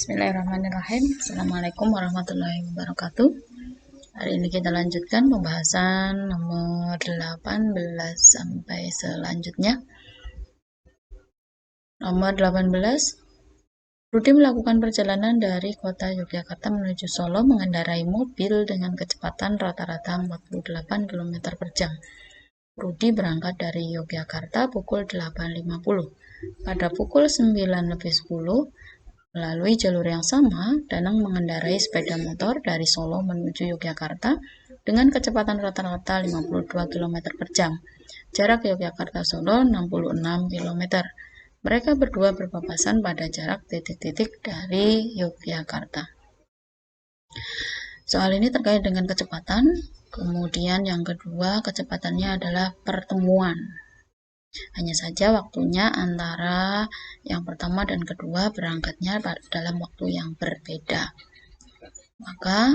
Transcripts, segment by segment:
Bismillahirrahmanirrahim. Assalamualaikum warahmatullahi wabarakatuh. Hari ini kita lanjutkan pembahasan nomor 18 sampai selanjutnya. Nomor 18, Rudi melakukan perjalanan dari kota Yogyakarta menuju Solo mengendarai mobil dengan kecepatan rata-rata 48 km per jam. Rudi berangkat dari Yogyakarta pukul 8.50. Pada pukul 9.10, melalui jalur yang sama, Danang mengendarai sepeda motor dari Solo menuju Yogyakarta dengan kecepatan rata-rata 52 km per jam. Jarak Yogyakarta-Solo 66 km. Mereka berdua berpapasan pada jarak titik-titik dari Yogyakarta. Soal ini terkait dengan kecepatan. Kemudian yang kedua, kecepatannya adalah pertemuan. Hanya saja waktunya antara yang pertama dan kedua berangkatnya dalam waktu yang berbeda. Maka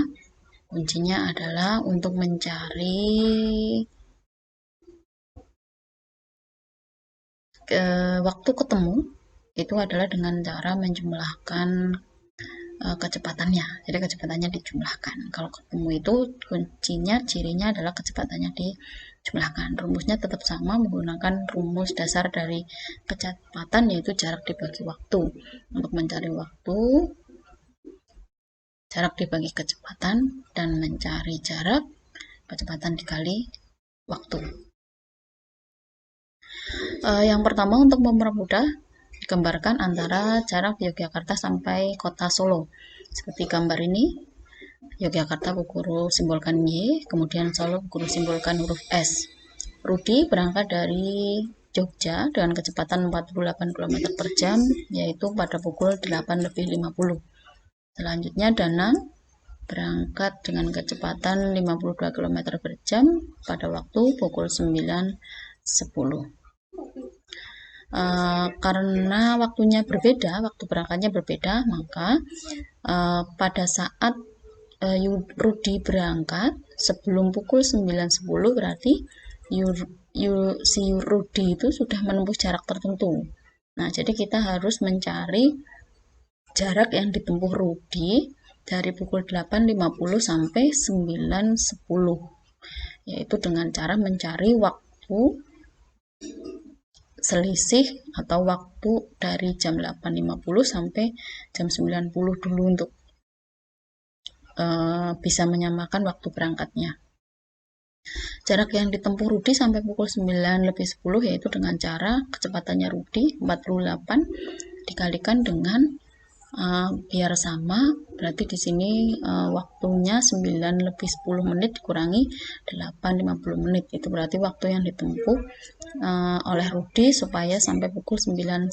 kuncinya adalah untuk mencari waktu ketemu itu adalah dengan cara menjumlahkan kecepatannya. Jadi kecepatannya dijumlahkan. Kalau ketemu itu kuncinya, cirinya adalah kecepatannya dijumlahkan. Rumusnya tetap sama, menggunakan rumus dasar dari kecepatan, yaitu jarak dibagi waktu. Untuk mencari waktu, jarak dibagi kecepatan, dan mencari jarak, kecepatan dikali waktu. Yang pertama, untuk mempermudah, gambarkan antara jarak Yogyakarta sampai kota Solo. Seperti gambar ini, Yogyakarta guru simbolkan Y, kemudian Solo guru simbolkan huruf S. Rudi berangkat dari Jogja dengan kecepatan 48 km per jam, yaitu pada pukul 8.50. Selanjutnya Danang berangkat dengan kecepatan 52 km per jam pada waktu pukul 9.10. Karena waktunya berbeda, waktu berangkatnya berbeda, maka pada saat Rudi berangkat sebelum pukul 9.10 berarti si Rudi itu sudah menempuh jarak tertentu. Nah, jadi kita harus mencari jarak yang ditempuh Rudi dari pukul 8.50 sampai 9.10, yaitu dengan cara mencari waktu selisih atau waktu dari jam 8.50 sampai jam 9.10 dulu untuk bisa menyamakan waktu berangkatnya. Jarak yang ditempuh Rudi sampai pukul 9.10 yaitu dengan cara kecepatannya Rudi 48 dikalikan dengan biar sama, berarti di sini waktunya 9.10 menit dikurangi 8.50 menit, itu berarti waktu yang ditempuh oleh Rudi supaya sampai pukul 9.10.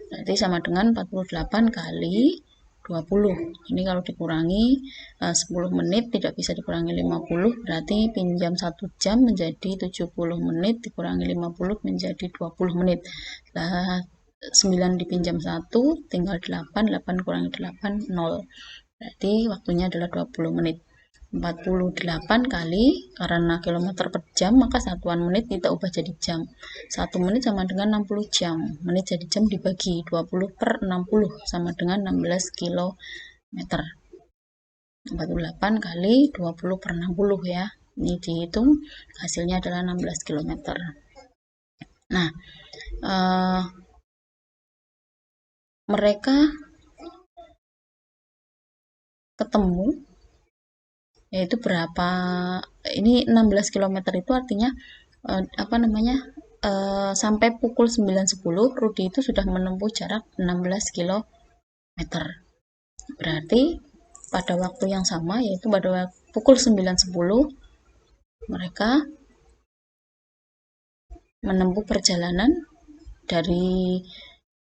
Berarti sama dengan 48 kali 20. Ini kalau dikurangi 10 menit tidak bisa dikurangi 50, berarti pinjam 1 jam menjadi 70 menit, dikurangi 50 menjadi 20 menit. Nah, 9 dipinjam 1, tinggal 8, 8 kurangi 8, 0. Berarti waktunya adalah 20 menit. 48 kali, karena kilometer per jam, maka satuan menit kita ubah jadi jam. 1 menit sama dengan 60 jam. Menit jadi jam dibagi 20 per 60 sama dengan 16 kilometer. 48 kali 20 per 60 ya. Ini dihitung, hasilnya adalah 16 kilometer. Nah, mereka ketemu yaitu berapa, ini 16 km itu artinya sampai pukul 9.10 Rudi itu sudah menempuh jarak 16 km. Berarti pada waktu yang sama, yaitu pada pukul 9.10 mereka menempuh perjalanan dari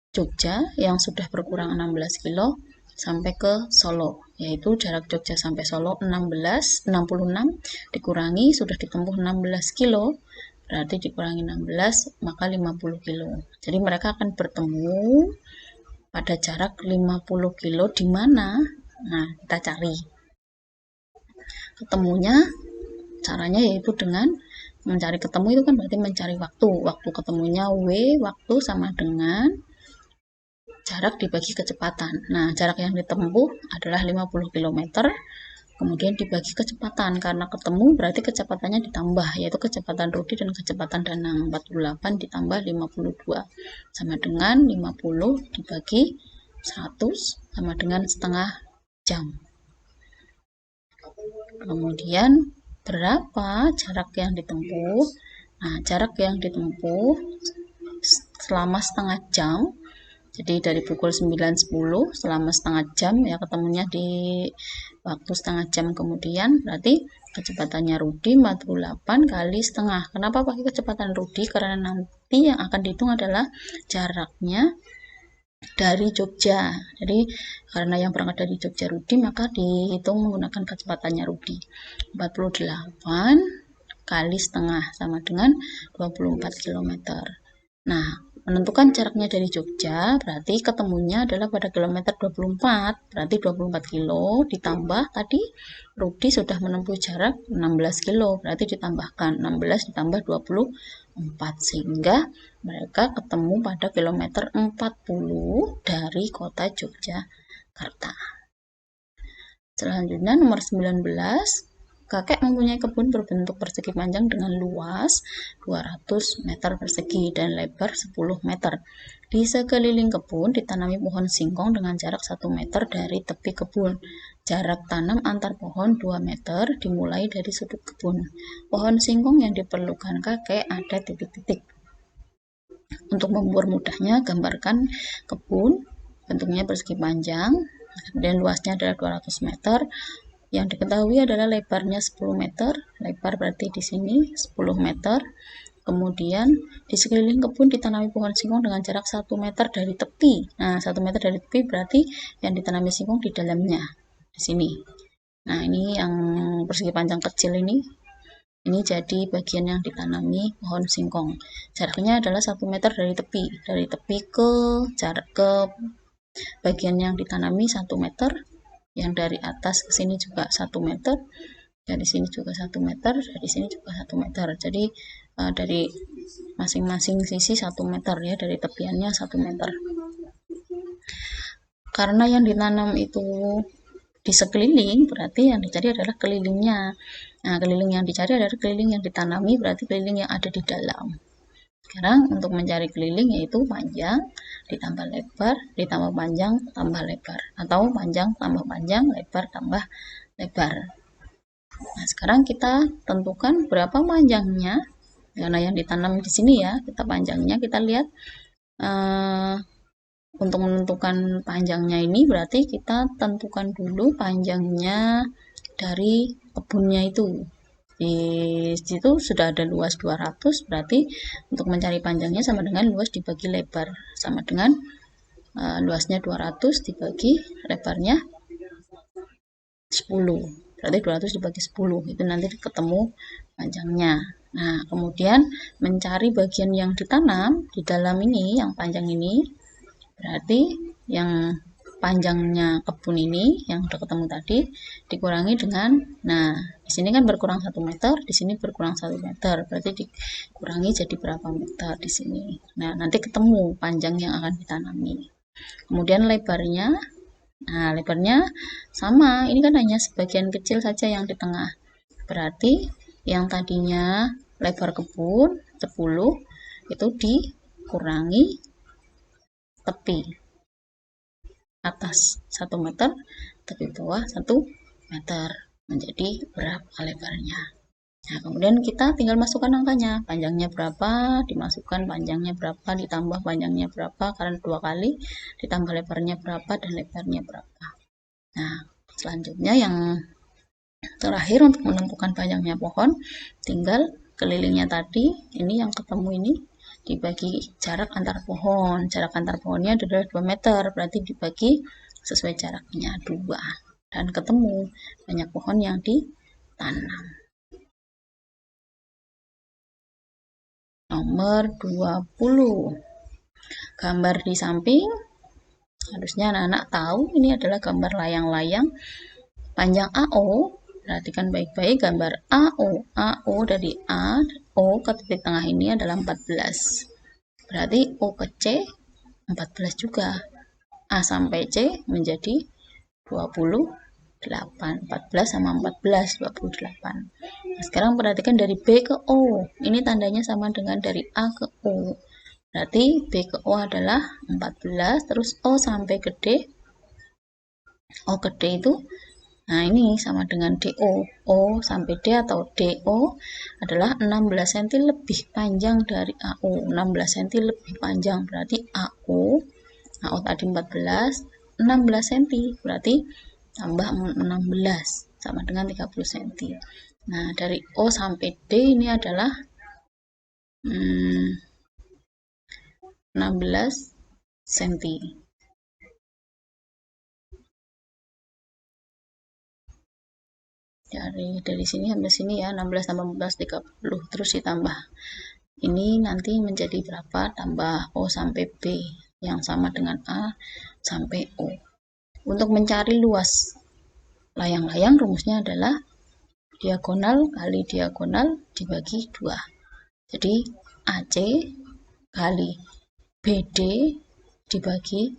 Jogja yang sudah berkurang 16 kilo sampai ke Solo, yaitu jarak Jogja sampai Solo 66 dikurangi sudah ditempuh 16 kilo, berarti dikurangi 16 maka 50 kilo. Jadi mereka akan bertemu pada jarak 50 kilo di mana? Nah, kita cari. Ketemunya caranya yaitu dengan mencari ketemu, itu kan berarti mencari waktu. Waktu ketemunya W, waktu sama dengan jarak dibagi kecepatan. Nah, jarak yang ditempuh adalah 50 km, kemudian dibagi kecepatan, karena ketemu berarti kecepatannya ditambah, yaitu kecepatan Rudi dan kecepatan Danang. 48 ditambah 52 sama dengan 50 dibagi 100 sama dengan setengah jam. Kemudian berapa jarak yang ditempuh? Nah, jarak yang ditempuh selama setengah jam, jadi dari pukul 9.10 selama setengah jam, ya ketemunya di waktu setengah jam kemudian, berarti kecepatannya Rudi 48 kali setengah. Kenapa pakai kecepatan Rudi? Karena nanti yang akan dihitung adalah jaraknya dari Jogja. Jadi karena yang berangkat dari Jogja Rudi, maka dihitung menggunakan kecepatannya Rudi. 48 kali setengah sama dengan 24 km. Nah, menentukan jaraknya dari Jogja berarti ketemunya adalah pada kilometer 24, berarti 24 kilo ditambah tadi Rudi sudah menempuh jarak 16 kilo, berarti ditambahkan 16 ditambah 24, sehingga mereka ketemu pada kilometer 40 dari kota Yogyakarta. Selanjutnya nomor 19, kakek mempunyai kebun berbentuk persegi panjang dengan luas 200 meter persegi dan lebar 10 meter. Di sekeliling kebun ditanami pohon singkong dengan jarak 1 meter dari tepi kebun. Jarak tanam antar pohon 2 meter dimulai dari sudut kebun. Pohon singkong yang diperlukan kakek ada titik-titik. Untuk mempermudahnya, gambarkan kebun bentuknya persegi panjang, dan luasnya adalah 200 meter. Yang diketahui adalah lebarnya 10 meter, lebar berarti di sini 10 meter. Kemudian di sekeliling kebun ditanami pohon singkong dengan jarak 1 meter dari tepi. Nah, 1 meter dari tepi berarti yang ditanami singkong di dalamnya, di sini. Nah, ini yang persegi panjang kecil ini jadi bagian yang ditanami pohon singkong. Jaraknya adalah 1 meter dari tepi ke jarak ke bagian yang ditanami 1 meter, yang dari atas ke sini juga 1 meter, dari sini juga 1 meter, dari sini juga 1 meter. Jadi dari masing-masing sisi 1 meter, ya, dari tepiannya 1 meter. Karena yang ditanam itu di sekeliling, berarti yang dicari adalah kelilingnya. Nah, keliling yang dicari adalah keliling yang ditanami, berarti keliling yang ada di dalam. Sekarang untuk mencari keliling yaitu panjang ditambah lebar ditambah panjang tambah lebar, atau panjang tambah panjang, lebar tambah lebar. Nah, sekarang kita tentukan berapa panjangnya, karena yang ditanam di sini, ya, kita panjangnya kita lihat. Untuk menentukan panjangnya ini berarti kita tentukan dulu panjangnya dari kebunnya itu. Di situ sudah ada luas 200, berarti untuk mencari panjangnya sama dengan luas dibagi lebar, sama dengan luasnya 200 dibagi lebarnya 10, berarti 200 dibagi 10, itu nanti ketemu panjangnya. Nah, kemudian mencari bagian yang ditanam di dalam ini, yang panjang ini, berarti yang panjangnya kebun ini yang udah ketemu tadi dikurangi dengan, nah, di sini kan berkurang 1 meter, di sini berkurang 1 meter, berarti dikurangi jadi berapa meter di sini. Nah, nanti ketemu panjang yang akan ditanami. Kemudian lebarnya, nah, lebarnya sama, ini kan hanya sebagian kecil saja yang di tengah, berarti yang tadinya lebar kebun 10 itu dikurangi tepi atas 1 meter, tepi bawah 1 meter, menjadi berapa lebarnya. Nah, kemudian kita tinggal masukkan angkanya, panjangnya berapa, dimasukkan panjangnya berapa, ditambah panjangnya berapa, karena 2 kali, ditambah lebarnya berapa, dan lebarnya berapa. Nah, selanjutnya yang terakhir untuk menentukan panjangnya pohon, tinggal kelilingnya tadi, ini yang ketemu ini, dibagi jarak antar pohon. Jarak antar pohonnya adalah 2 meter, berarti dibagi sesuai jaraknya 2, dan ketemu banyak pohon yang ditanam. Nomor 20. Gambar di samping, harusnya anak-anak tahu ini adalah gambar layang-layang panjang AO. Perhatikan baik-baik gambar AO. AO dari A, O ke titik tengah ini adalah 14. Berarti O ke C 14 juga. A sampai C menjadi 28. 14 sama 14, 28. Nah, sekarang perhatikan dari B ke O. Ini tandanya sama dengan dari A ke O. Berarti B ke O adalah 14, terus O sampai ke D. O ke D itu, nah ini sama dengan DO. O sampai D atau DO adalah 16 cm lebih panjang dari AO. 16 cm lebih panjang, berarti AO tadi 14, 16 cm. Berarti tambah 16 sama dengan 30 cm. Nah, dari O sampai D ini adalah 16 cm. Dari sini sampai sini ya, 16 tambah 14 30, terus ditambah ini nanti menjadi berapa, tambah O sampai B yang sama dengan A sampai O. Untuk mencari luas layang-layang rumusnya adalah diagonal kali diagonal dibagi 2. Jadi AC kali BD dibagi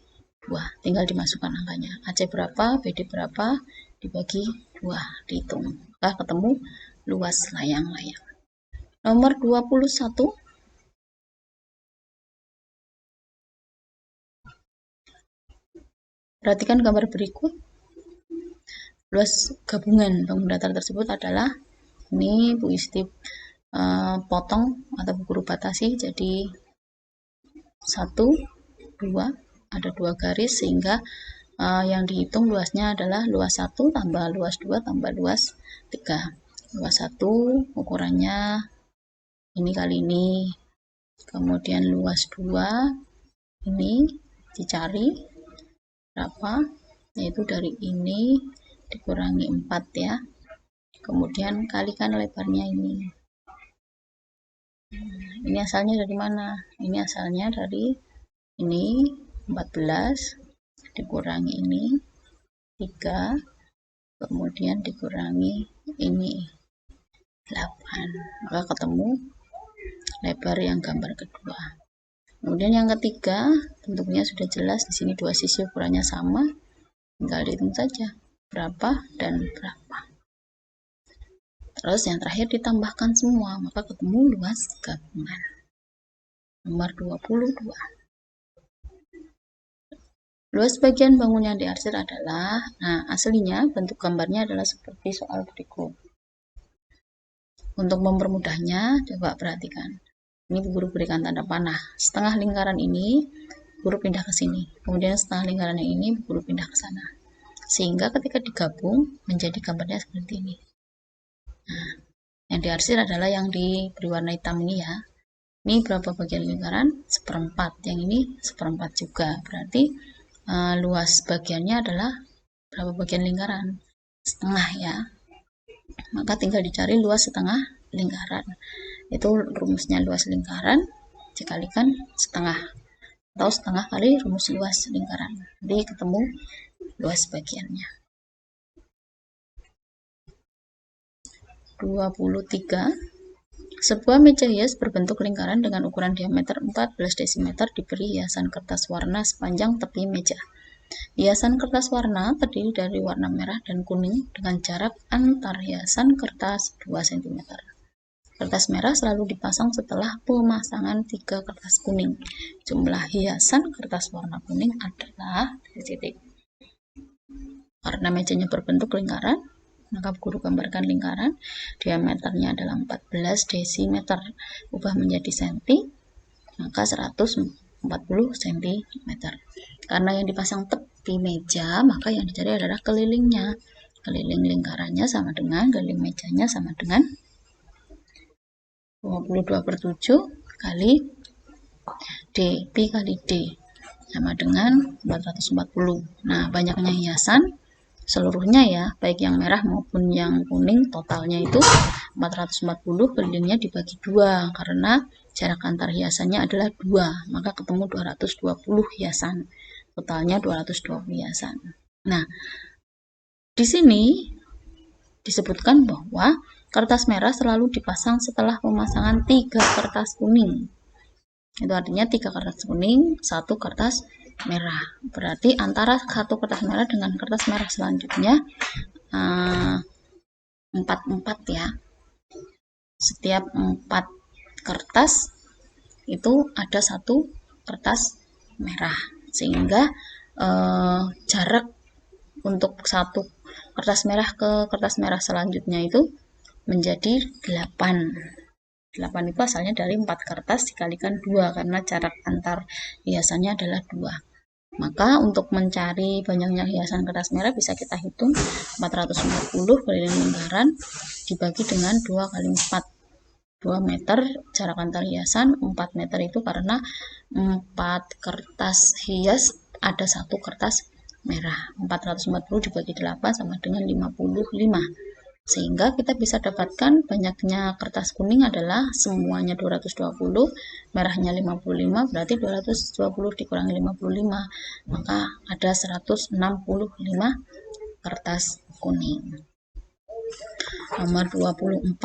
2, tinggal dimasukkan angkanya. AC berapa, BD berapa, dibagi 2, dihitung. Maka ketemu luas layang-layang. Nomor 21. Perhatikan gambar berikut. Luas gabungan bangun datar tersebut adalah, ini Bu Isti potong atau Bu Guru batasi jadi 1, 2, ada 2 garis, sehingga yang dihitung luasnya adalah luas 1 tambah luas 2 tambah luas 3. Luas 1 ukurannya ini kali ini, kemudian luas 2 ini dicari berapa, yaitu dari ini dikurangi 4 ya, kemudian kalikan lebarnya ini. Ini asalnya dari mana? Ini asalnya dari ini 14 dikurangi ini 3, kemudian dikurangi ini 8, maka ketemu lebar yang gambar kedua. Kemudian yang ketiga, bentuknya sudah jelas, di sini dua sisi ukurannya sama, tinggal dihitung saja berapa dan berapa. Terus yang terakhir ditambahkan semua, maka ketemu luas gabungan. Nomor 22. Luas bagian bangun yang diarsir adalah, nah aslinya bentuk gambarnya adalah seperti soal berikut. Untuk mempermudahnya, coba perhatikan. Ini guru berikan tanda panah. Setengah lingkaran ini guru pindah ke sini. Kemudian setengah lingkaran yang ini guru pindah ke sana. Sehingga ketika digabung menjadi gambarnya seperti ini. Nah, yang diarsir adalah yang diberi warna hitam ini ya. Ini berapa bagian lingkaran? 1/4. Yang ini 1/4 juga. Berarti luas bagiannya adalah berapa bagian lingkaran? Setengah ya. Maka tinggal dicari luas setengah lingkaran. Itu rumusnya luas lingkaran dikalikan setengah, atau setengah kali rumus luas lingkaran. Jadi ketemu luas bagiannya. 23. Sebuah meja hias berbentuk lingkaran dengan ukuran diameter 14 dm diberi hiasan kertas warna sepanjang tepi meja. Hiasan kertas warna terdiri dari warna merah dan kuning dengan jarak antar hiasan kertas 2 cm. Kertas merah selalu dipasang setelah pemasangan 3 kertas kuning. Jumlah hiasan kertas warna kuning adalah titik. Karena mejanya berbentuk lingkaran, maka guru gambarkan lingkaran, diameternya adalah 14 dm, ubah menjadi cm, maka 140 cm. Karena yang dipasang tepi meja, maka yang dicari adalah kelilingnya. Keliling lingkarannya sama dengan keliling mejanya sama dengan 22/7 kali D, Pi kali D sama dengan 440. Nah, banyaknya hiasan seluruhnya ya, baik yang merah maupun yang kuning, totalnya itu 440, kelilingnya dibagi 2 karena jarak antar hiasannya adalah 2, maka ketemu 220 hiasan. Totalnya 220 hiasan. Nah, di sini disebutkan bahwa kertas merah selalu dipasang setelah pemasangan 3 kertas kuning. Itu artinya 3 kertas kuning, 1 kertas merah. Berarti antara satu kertas merah dengan kertas merah selanjutnya 4 ya. Setiap 4 kertas itu ada satu kertas merah, sehingga jarak untuk satu kertas merah ke kertas merah selanjutnya itu menjadi 8. 8 itu asalnya dari 4 kertas dikalikan 2 karena jarak antar hiasannya adalah 2. Maka untuk mencari banyaknya hiasan kertas merah bisa kita hitung 440 keliling lingkaran dibagi dengan 2 kali 4. 2 meter jarak antar hiasan, 4 meter itu karena 4 kertas hias ada satu kertas merah. 440 dibagi 8 sama dengan 55. Sehingga kita bisa dapatkan banyaknya kertas kuning adalah semuanya 220, merahnya 55, berarti 220 dikurangi 55, maka ada 165 kertas kuning. Nomor 24.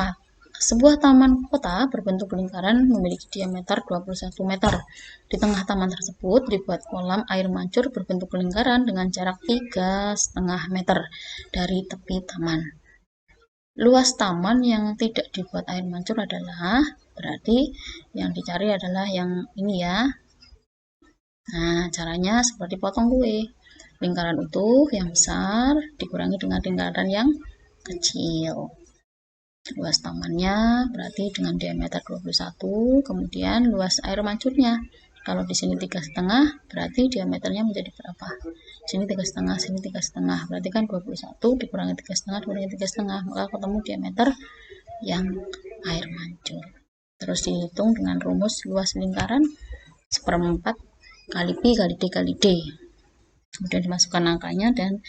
Sebuah taman kota berbentuk lingkaran memiliki diameter 21 meter. Di tengah taman tersebut dibuat kolam air mancur berbentuk lingkaran dengan jarak 3,5 meter dari tepi taman. Luas taman yang tidak dibuat air mancur adalah, berarti yang dicari adalah yang ini ya. Nah, caranya seperti potong kue. Lingkaran utuh yang besar dikurangi dengan lingkaran yang kecil. Luas tamannya berarti dengan diameter 21, kemudian luas air mancurnya. Kalau di sini 3,5, berarti diameternya menjadi berapa? Sini 3,5, sini 3,5, berarti kan 21 dikurangi 3,5 dikurangi 3,5, maka ketemu diameter yang air mancur. Terus dihitung dengan rumus luas lingkaran 1/4 kali pi kali d kali d. Kemudian dimasukkan angkanya dan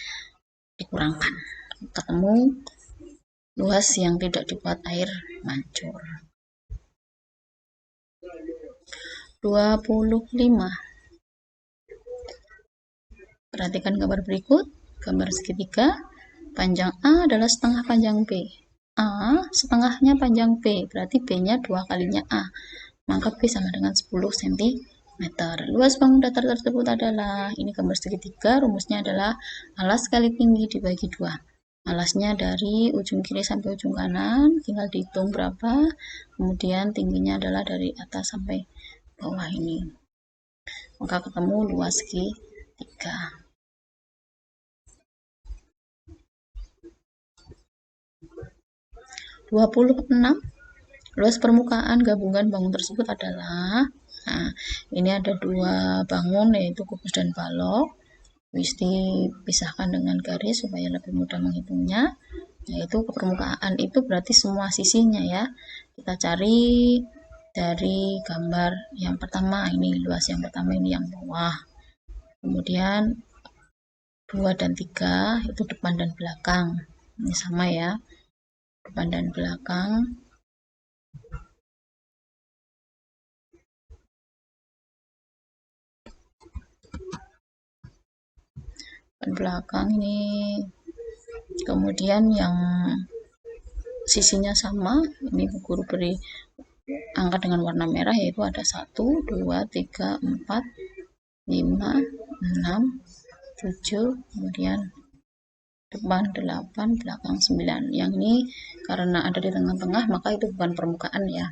dikurangkan. Ketemu luas yang tidak dibuat air mancur. 25. Perhatikan gambar berikut. Gambar segitiga. Panjang A adalah setengah panjang B. A setengahnya panjang B, berarti B-nya 2 kalinya A. Maka B sama dengan 10 cm. Luas bangun datar tersebut adalah, ini gambar segitiga, rumusnya adalah alas kali tinggi dibagi 2. Alasnya dari ujung kiri sampai ujung kanan, tinggal dihitung berapa. Kemudian tingginya adalah dari atas sampai bawah ini. Maka ketemu luas segitiga. 26. Luas permukaan gabungan bangun tersebut adalah, nah, ini ada 2 bangun yaitu kubus dan balok. Bisa dipisahkan dengan garis supaya lebih mudah menghitungnya. Yaitu ke permukaan itu berarti semua sisinya ya. Kita cari dari gambar yang pertama, ini luas yang pertama, ini yang bawah. Kemudian 2 dan 3 itu depan dan belakang. Ini sama ya. Depan dan belakang. Belakang ini, kemudian yang sisinya sama, ini guru beri angka dengan warna merah, yaitu ada 1, 2, 3, 4, 5, 6, 7, kemudian depan 8, belakang 9. Yang ini karena ada di tengah-tengah maka itu bukan permukaan ya.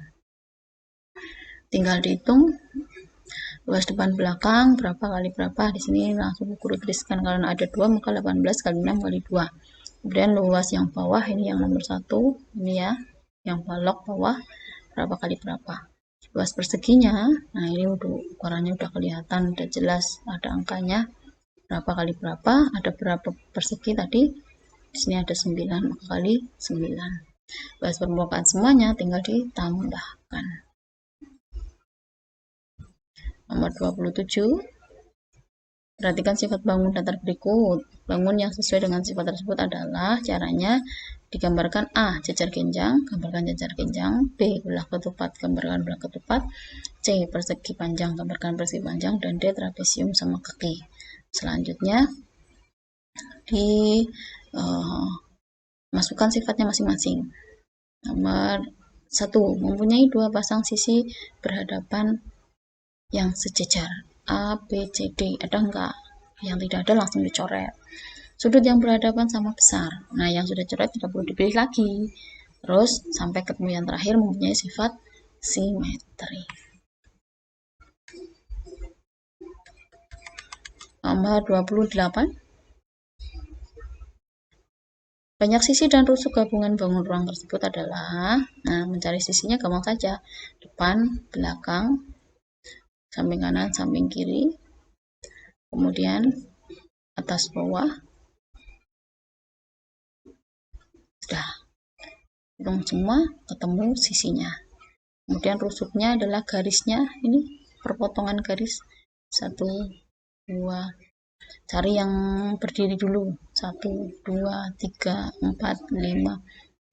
Tinggal dihitung luas depan belakang berapa kali berapa. Di sini langsung guru tuliskan karena ada 2 maka 18 kali 6 kali 2. Kemudian luas yang bawah ini yang nomor 1, ini ya, yang balok bawah berapa kali berapa. Luas perseginya, nah ini ukurannya udah kelihatan, udah jelas, ada angkanya berapa kali berapa, ada berapa persegi tadi. Di sini ada 9 maka kali 9. Luas permukaan semuanya tinggal ditambahkan. Nomor 27. Perhatikan sifat bangun datar berikut. Bangun yang sesuai dengan sifat tersebut adalah, caranya digambarkan A. Jajar genjang, gambarkan jajar genjang. B. Belah ketupat, gambarkan belah ketupat. C. Persegi panjang, gambarkan persegi panjang. Dan D. Trapesium sama kaki. Selanjutnya masukkan sifatnya masing-masing. Nomor 1. Mempunyai 2 pasang sisi berhadapan yang sejajar. A, B, C, D. Ada enggak? Yang tidak ada langsung dicoret. Sudut yang berhadapan sama besar. Nah, yang sudah coret tidak perlu dipilih lagi. Terus sampai ketemu yang terakhir mempunyai sifat simetri. Nomor 28. Banyak sisi dan rusuk gabungan bangun ruang tersebut adalah, nah, mencari sisinya gampang saja. Depan, belakang, samping kanan, samping kiri, kemudian atas bawah. Sudah. Hitung semua, ketemu sisinya. Kemudian rusuknya adalah garisnya, ini perpotongan garis. 1, 2, cari yang berdiri dulu. 1, 2, 3, 4, 5,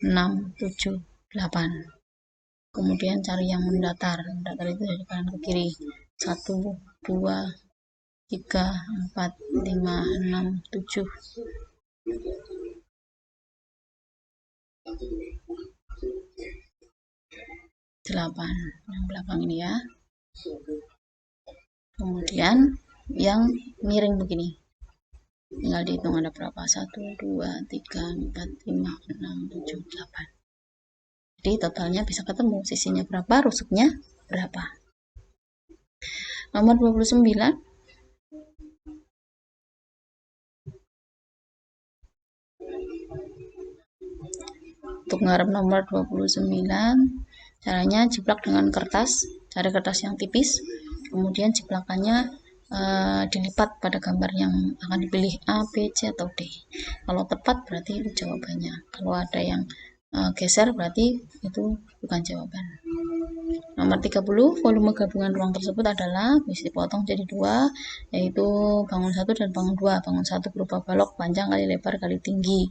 6, 7, 8. Kemudian cari yang mendatar. Mendatar itu dari kanan ke kiri. 1, 2, 3, 4, 5, 6, 7. 8. Yang belakang ini ya. Kemudian yang miring begini. Tinggal dihitung ada berapa. 1, 2, 3, 4, 5, 6, 7, 8. Jadi totalnya bisa ketemu. Sisinya berapa, rusuknya berapa. Nomor 29. Untuk mengharap nomor 29, caranya jiplak dengan kertas, cari kertas yang tipis, kemudian jiplakannya dilipat pada gambar yang akan dipilih A, B, C, atau D. Kalau tepat berarti itu jawabannya. Kalau ada yang geser berarti itu bukan jawaban. Nomor 30, volume gabungan ruang tersebut adalah bisa dipotong jadi 2, yaitu bangun 1 dan bangun 2. Bangun 1 berupa balok panjang kali lebar kali tinggi.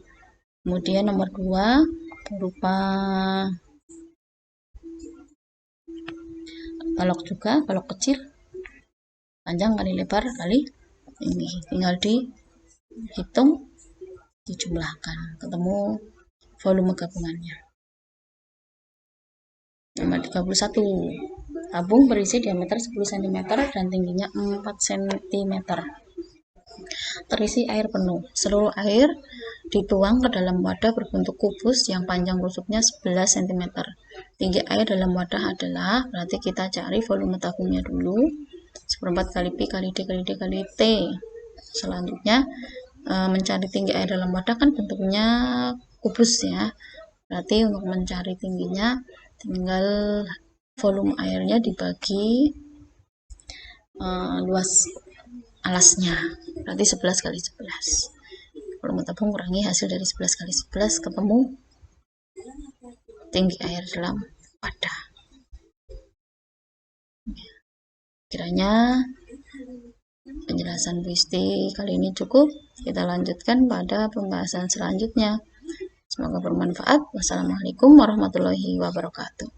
Kemudian nomor 2 berupa balok juga, balok kecil, panjang kali lebar kali tinggi. Tinggal dihitung, dijumlahkan, ketemu volume gabungannya. Nomor 31, tabung berisi diameter 10 cm dan tingginya 4 cm. Terisi air penuh. Seluruh air dituang ke dalam wadah berbentuk kubus yang panjang rusuknya 11 cm. Tinggi air dalam wadah adalah, berarti kita cari volume tabungnya dulu. 1/4 kali Pi kali D kali D kali T. Selanjutnya mencari tinggi air dalam wadah kan bentuknya kubus ya. Berarti untuk mencari tingginya tinggal volume airnya dibagi luas alasnya, berarti 11 kali 11. Volume tabung kurangi hasil dari 11 kali 11, ketemu tinggi air dalam wadah. Kiranya penjelasan Bu Isti kali ini cukup. Kita lanjutkan pada pembahasan selanjutnya. Semoga bermanfaat. Wassalamualaikum warahmatullahi wabarakatuh.